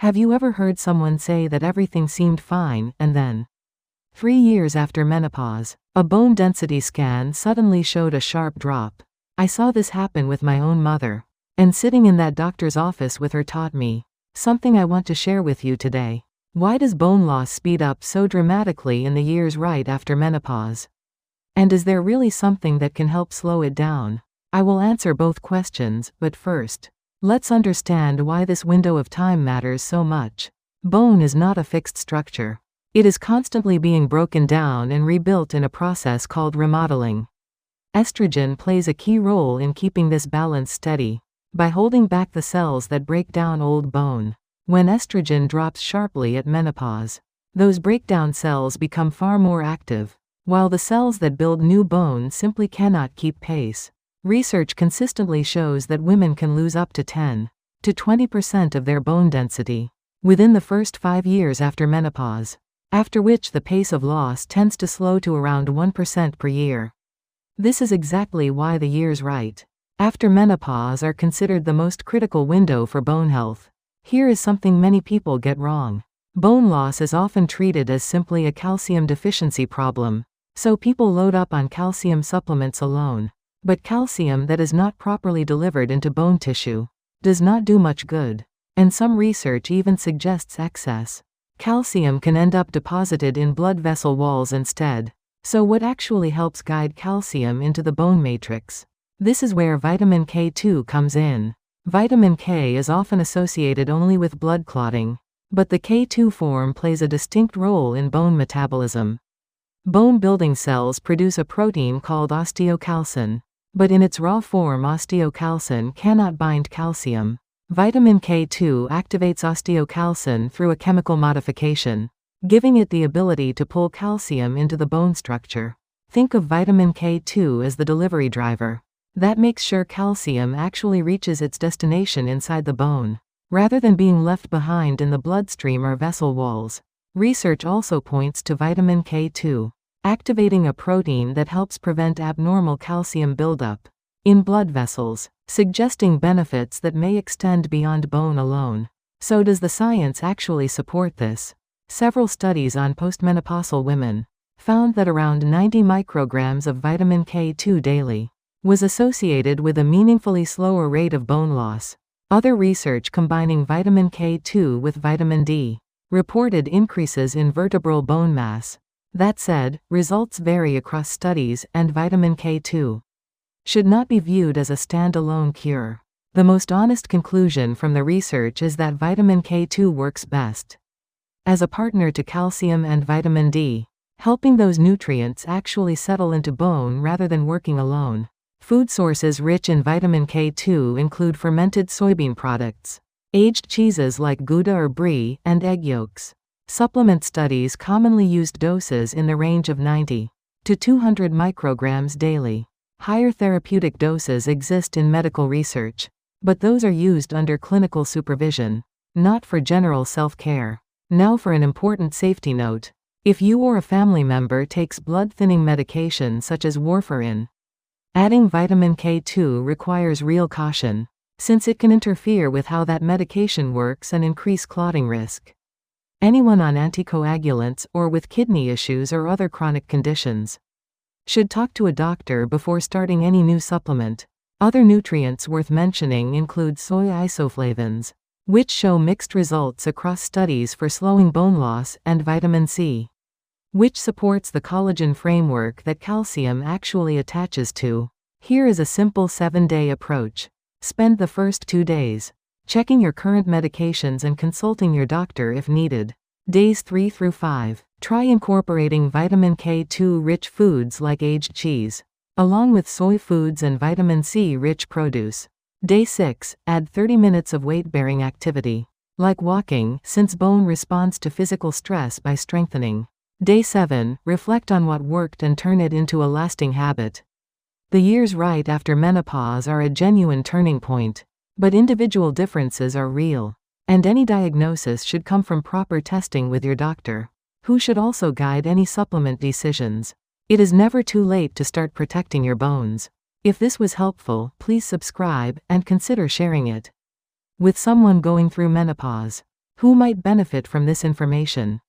Have you ever heard someone say that everything seemed fine, and then, 3 years after menopause, a bone density scan suddenly showed a sharp drop? I saw this happen with my own mother, and sitting in that doctor's office with her taught me something I want to share with you today. Why does bone loss speed up so dramatically in the years right after menopause? And is there really something that can help slow it down? I will answer both questions, but first, let's understand why this window of time matters so much. Bone is not a fixed structure. It is constantly being broken down and rebuilt in a process called remodeling. Estrogen plays a key role in keeping this balance steady, by holding back the cells that break down old bone. When estrogen drops sharply at menopause, those breakdown cells become far more active, while the cells that build new bone simply cannot keep pace. Research consistently shows that women can lose up to 10 to 20% of their bone density within the first 5 years after menopause, after which the pace of loss tends to slow to around 1% per year. This is exactly why the years right after menopause are considered the most critical window for bone health. Here is something many people get wrong. Bone loss is often treated as simply a calcium deficiency problem, so people load up on calcium supplements alone. But calcium that is not properly delivered into bone tissue does not do much good, and some research even suggests excess calcium can end up deposited in blood vessel walls instead. So what actually helps guide calcium into the bone matrix? This is where vitamin K2 comes in. Vitamin K is often associated only with blood clotting, but the K2 form plays a distinct role in bone metabolism. Bone-building cells produce a protein called osteocalcin, but in its raw form osteocalcin cannot bind calcium. Vitamin K2 activates osteocalcin through a chemical modification, giving it the ability to pull calcium into the bone structure. Think of vitamin K2 as the delivery driver that makes sure calcium actually reaches its destination inside the bone, rather than being left behind in the bloodstream or vessel walls. Research also points to vitamin K2 activating a protein that helps prevent abnormal calcium buildup in blood vessels, suggesting benefits that may extend beyond bone alone. So does the science actually support this? Several studies on postmenopausal women found that around 90 micrograms of vitamin K2 daily was associated with a meaningfully slower rate of bone loss. Other research combining vitamin K2 with vitamin D reported increases in vertebral bone mass. That said, results vary across studies, and vitamin K2 should not be viewed as a standalone cure. The most honest conclusion from the research is that vitamin K2 works best as a partner to calcium and vitamin D, helping those nutrients actually settle into bone rather than working alone. Food sources rich in vitamin K2 include fermented soybean products, aged cheeses like Gouda or Brie, and egg yolks. Supplement studies commonly used doses in the range of 90 to 200 micrograms daily. Higher therapeutic doses exist in medical research, but those are used under clinical supervision, not for general self-care. Now for an important safety note. If you or a family member takes blood-thinning medication such as warfarin, adding vitamin K2 requires real caution, since it can interfere with how that medication works and increase clotting risk. Anyone on anticoagulants or with kidney issues or other chronic conditions should talk to a doctor before starting any new supplement. Other nutrients worth mentioning include soy isoflavones, which show mixed results across studies for slowing bone loss, and vitamin C, which supports the collagen framework that calcium actually attaches to. Here is a simple 7-day approach. Spend the first 2 days checking your current medications and consulting your doctor if needed. Days 3 through 5. Try incorporating vitamin K2-rich foods like aged cheese, along with soy foods and vitamin C-rich produce. Day 6. Add 30 minutes of weight-bearing activity, like walking, since bone responds to physical stress by strengthening. Day 7. Reflect on what worked and turn it into a lasting habit. The years right after menopause are a genuine turning point, but individual differences are real, and any diagnosis should come from proper testing with your doctor, who should also guide any supplement decisions. It is never too late to start protecting your bones. If this was helpful, please subscribe and consider sharing it with someone going through menopause. Who might benefit from this information?